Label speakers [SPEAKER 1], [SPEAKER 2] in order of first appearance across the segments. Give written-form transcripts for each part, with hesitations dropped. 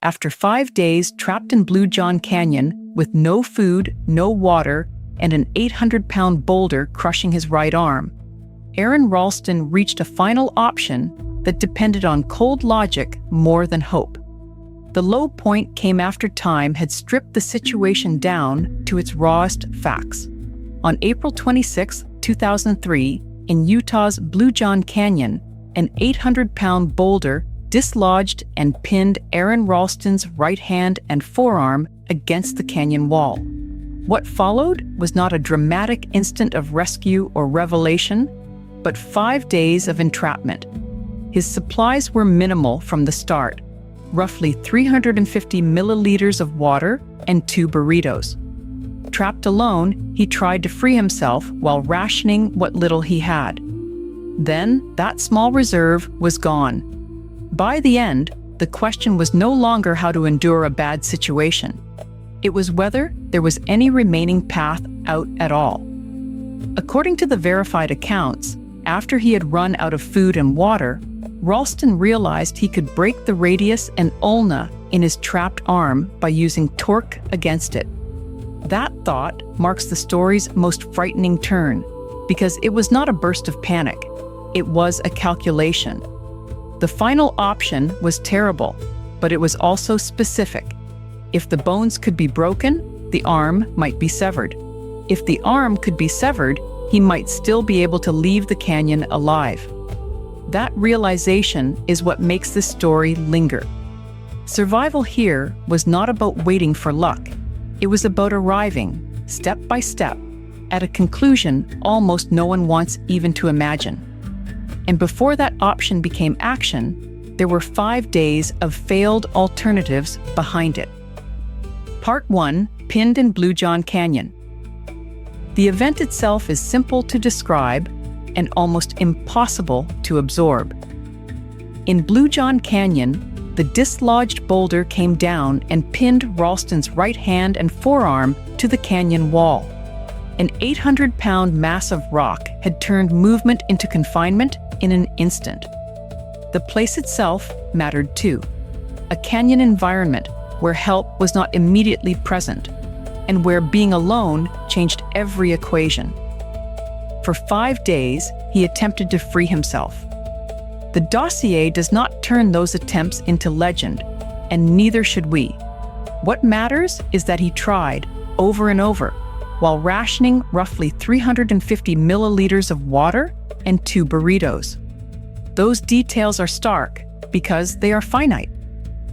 [SPEAKER 1] After 5 days trapped in Bluejohn Canyon with no food, no water, and an 800-pound boulder crushing his right arm, Aron Ralston reached a final option that depended on cold logic more than hope. The low point came after time had stripped the situation down to its rawest facts. On April 26, 2003, in Utah's Bluejohn Canyon, an 800-pound boulder dislodged and pinned Aron Ralston's right hand and forearm against the canyon wall. What followed was not a dramatic instant of rescue or revelation, but 5 days of entrapment. His supplies were minimal from the start, roughly 350 milliliters of water and 2 burritos. Trapped alone, he tried to free himself while rationing what little he had. Then, that small reserve was gone. By the end, the question was no longer how to endure a bad situation. It was whether there was any remaining path out at all. According to the verified accounts, after he had run out of food and water, Ralston realized he could break the radius and ulna in his trapped arm by using torque against it. That thought marks the story's most frightening turn, because it was not a burst of panic. It was a calculation. The final option was terrible, but it was also specific. If the bones could be broken, the arm might be severed. If the arm could be severed, he might still be able to leave the canyon alive. That realization is what makes this story linger. Survival here was not about waiting for luck. It was about arriving, step by step, at a conclusion almost no one wants even to imagine. And before that option became action, there were 5 days of failed alternatives behind it. Part 1, Pinned in Bluejohn Canyon. The event itself is simple to describe and almost impossible to absorb. In Bluejohn Canyon, the dislodged boulder came down and pinned Ralston's right hand and forearm to the canyon wall. An 800-pound mass of rock had turned movement into confinement in an instant. The place itself mattered too. A canyon environment where help was not immediately present, and where being alone changed every equation. For 5 days, he attempted to free himself. The dossier does not turn those attempts into legend, and neither should we. What matters is that he tried over and over, while rationing roughly 350 milliliters of water and 2 burritos. Those details are stark because they are finite.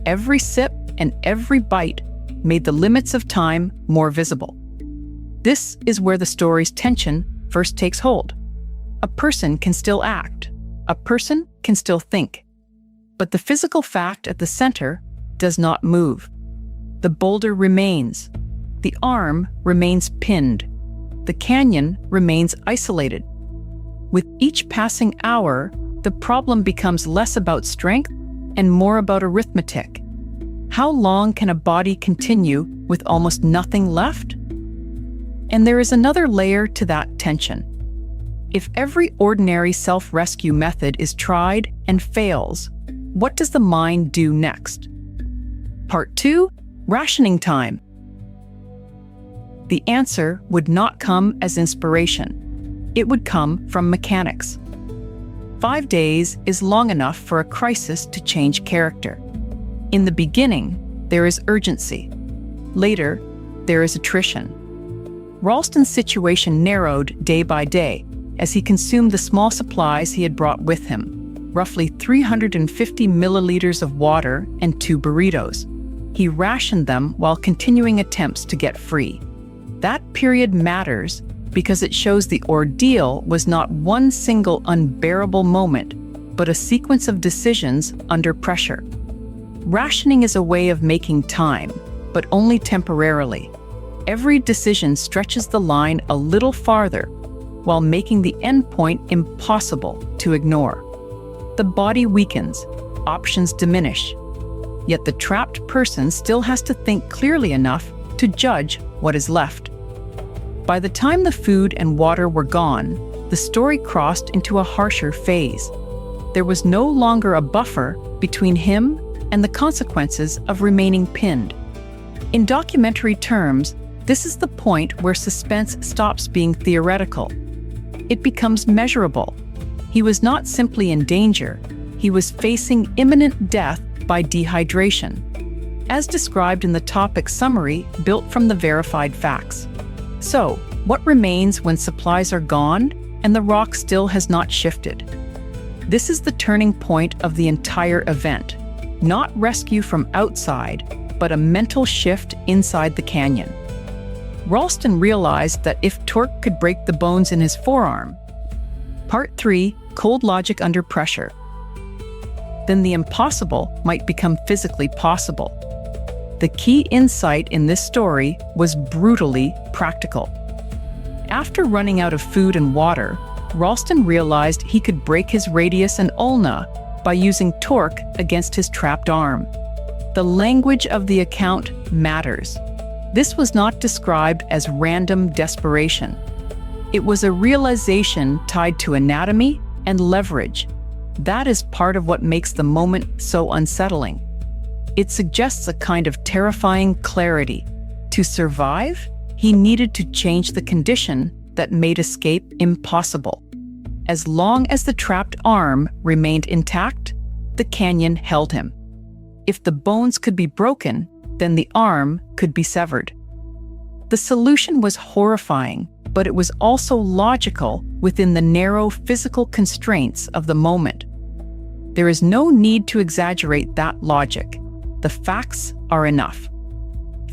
[SPEAKER 1] Every sip and every bite made the limits of time more visible. This is where the story's tension first takes hold. A person can still act. A person can still think. But the physical fact at the center does not move. The boulder remains. The arm remains pinned. The canyon remains isolated. With each passing hour, the problem becomes less about strength and more about arithmetic. How long can a body continue with almost nothing left? And there is another layer to that tension. If every ordinary self-rescue method is tried and fails, what does the mind do next? Part 2, Rationing Time. The answer would not come as inspiration. It would come from mechanics. 5 days is long enough for a crisis to change character. In the beginning, there is urgency. Later, there is attrition. Ralston's situation narrowed day by day as he consumed the small supplies he had brought with him, roughly 350 milliliters of water and 2 burritos. He rationed them while continuing attempts to get free. That period matters because it shows the ordeal was not one single unbearable moment, but a sequence of decisions under pressure. Rationing is a way of making time, but only temporarily. Every decision stretches the line a little farther, while making the endpoint impossible to ignore. The body weakens, options diminish, yet the trapped person still has to think clearly enough to judge what is left. By the time the food and water were gone, the story crossed into a harsher phase. There was no longer a buffer between him and the consequences of remaining pinned. In documentary terms, this is the point where suspense stops being theoretical. It becomes measurable. He was not simply in danger, he was facing imminent death by dehydration, as described in the topic summary built from the verified facts. So, what remains when supplies are gone and the rock still has not shifted? This is the turning point of the entire event. Not rescue from outside, but a mental shift inside the canyon. Ralston realized that if torque could break the bones in his forearm, Part 3, cold logic under pressure, then the impossible might become physically possible. The key insight in this story was brutally practical. After running out of food and water, Ralston realized he could break his radius and ulna by using torque against his trapped arm. The language of the account matters. This was not described as random desperation. It was a realization tied to anatomy and leverage. That is part of what makes the moment so unsettling. It suggests a kind of terrifying clarity. To survive, he needed to change the condition that made escape impossible. As long as the trapped arm remained intact, the canyon held him. If the bones could be broken, then the arm could be severed. The solution was horrifying, but it was also logical within the narrow physical constraints of the moment. There is no need to exaggerate that logic. The facts are enough.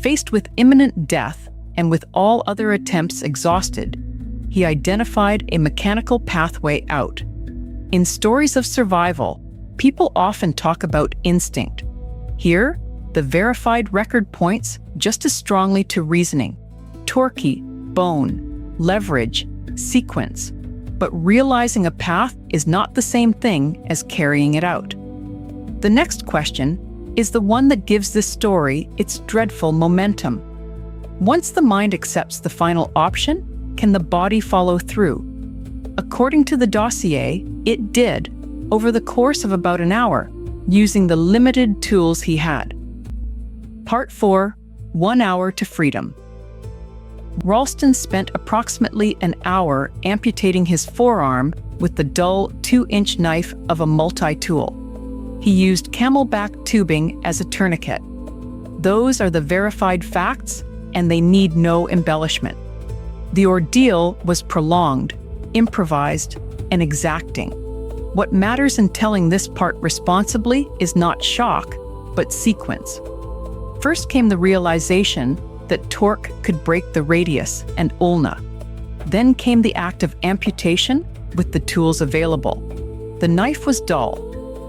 [SPEAKER 1] Faced with imminent death and with all other attempts exhausted, he identified a mechanical pathway out. In stories of survival, people often talk about instinct. Here, the verified record points just as strongly to reasoning, torque, bone, leverage, sequence. But realizing a path is not the same thing as carrying it out. The next question is the one that gives this story its dreadful momentum. Once the mind accepts the final option, can the body follow through? According to the dossier, it did, over the course of about an hour, using the limited tools he had. Part 4, 1 hour to freedom. Ralston spent approximately an hour amputating his forearm with the dull 2-inch knife of a multi-tool. He used camelback tubing as a tourniquet. Those are the verified facts, and they need no embellishment. The ordeal was prolonged, improvised, and exacting. What matters in telling this part responsibly is not shock, but sequence. First came the realization that torque could break the radius and ulna. Then came the act of amputation with the tools available. The knife was dull.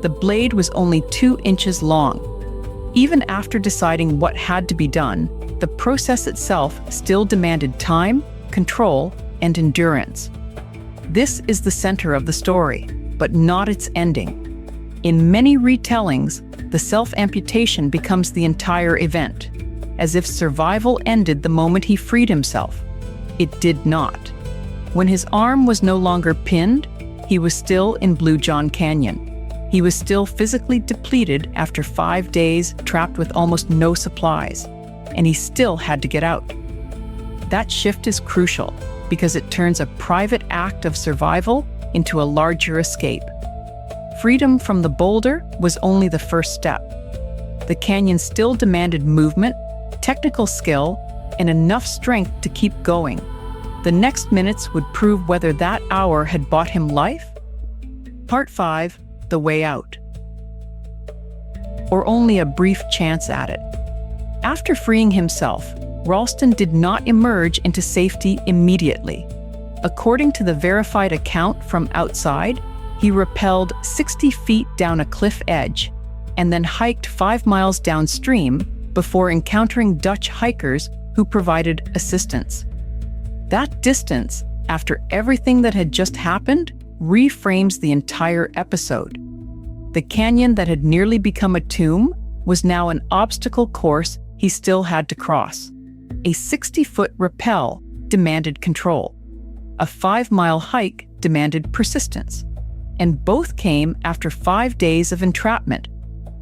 [SPEAKER 1] The blade was only 2 inches long. Even after deciding what had to be done, the process itself still demanded time, control, and endurance. This is the center of the story, but not its ending. In many retellings, the self-amputation becomes the entire event, as if survival ended the moment he freed himself. It did not. When his arm was no longer pinned, he was still in Bluejohn Canyon. He was still physically depleted after 5 days trapped with almost no supplies, and he still had to get out. That shift is crucial because it turns a private act of survival into a larger escape. Freedom from the boulder was only the first step. The canyon still demanded movement, technical skill, and enough strength to keep going. The next minutes would prove whether that hour had bought him life. Part 5, the way out. Or only a brief chance at it. After freeing himself, Ralston did not emerge into safety immediately. According to the verified account from outside, he rappelled 60 feet down a cliff edge and then hiked 5 miles downstream before encountering Dutch hikers who provided assistance. That distance, after everything that had just happened, reframes the entire episode. The canyon that had nearly become a tomb was now an obstacle course he still had to cross. A 60-foot rappel demanded control. A 5-mile hike demanded persistence. And both came after 5 days of entrapment.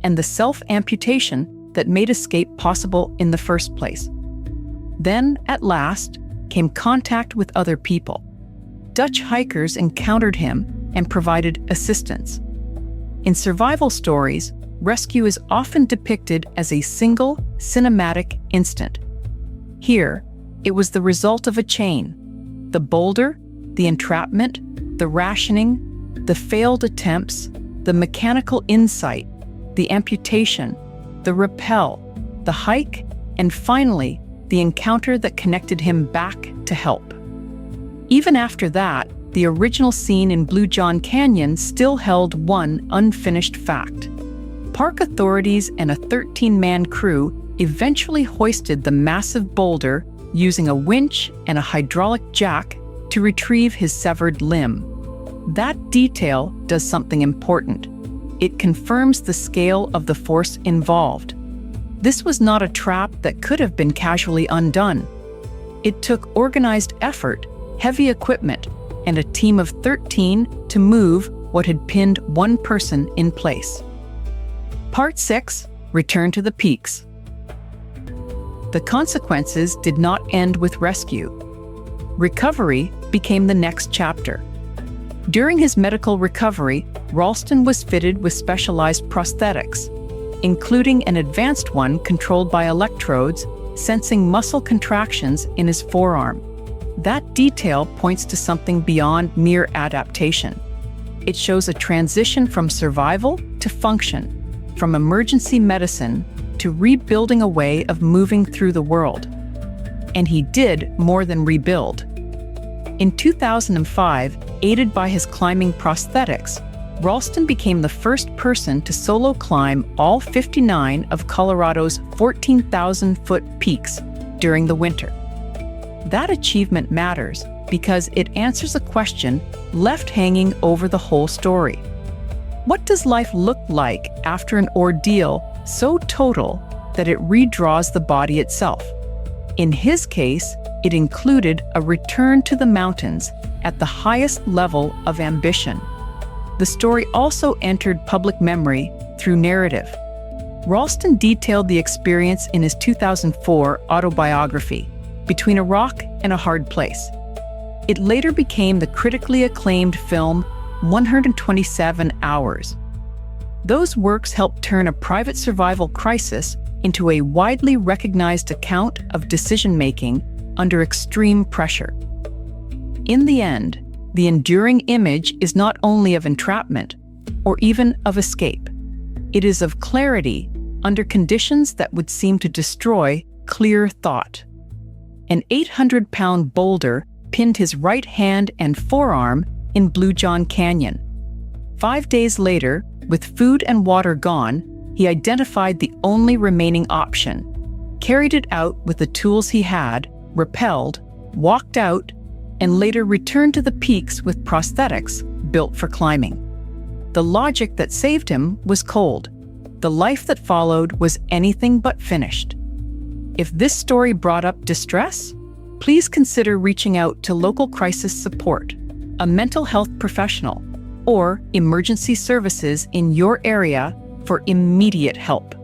[SPEAKER 1] and the self-amputation that made escape possible in the first place. Then, at last, came contact with other people. Dutch hikers encountered him and provided assistance. In survival stories, rescue is often depicted as a single, cinematic instant. Here, it was the result of a chain: the boulder, the entrapment, the rationing, the failed attempts, the mechanical insight, the amputation, the rappel, the hike, and finally, the encounter that connected him back to help. Even after that, the original scene in Bluejohn Canyon still held one unfinished fact. Park authorities and a 13-man crew eventually hoisted the massive boulder using a winch and a hydraulic jack to retrieve his severed limb. That detail does something important. It confirms the scale of the force involved. This was not a trap that could have been casually undone. It took organized effort, heavy equipment, and a team of 13 to move what had pinned one person in place. Part 6: Return to the Peaks. The consequences did not end with rescue. Recovery became the next chapter. During his medical recovery, Ralston was fitted with specialized prosthetics, including an advanced one controlled by electrodes, sensing muscle contractions in his forearm. That detail points to something beyond mere adaptation. It shows a transition from survival to function, from emergency medicine to rebuilding a way of moving through the world. And he did more than rebuild. In 2005, aided by his climbing prosthetics, Ralston became the first person to solo climb all 59 of Colorado's 14,000-foot peaks during the winter. That achievement matters because it answers a question left hanging over the whole story. What does life look like after an ordeal so total that it redraws the body itself? In his case, it included a return to the mountains at the highest level of ambition. The story also entered public memory through narrative. Ralston detailed the experience in his 2004 autobiography, Between a Rock and a Hard Place. It later became the critically acclaimed film 127 Hours. Those works helped turn a private survival crisis into a widely recognized account of decision-making under extreme pressure. In the end, the enduring image is not only of entrapment or even of escape. It is of clarity under conditions that would seem to destroy clear thought. An 800-pound boulder pinned his right hand and forearm in Bluejohn Canyon. 5 days later, with food and water gone, he identified the only remaining option, carried it out with the tools he had, rappelled, walked out, and later returned to the peaks with prosthetics built for climbing. The logic that saved him was cold. The life that followed was anything but finished. If this story brought up distress, please consider reaching out to local crisis support, a mental health professional, or emergency services in your area for immediate help.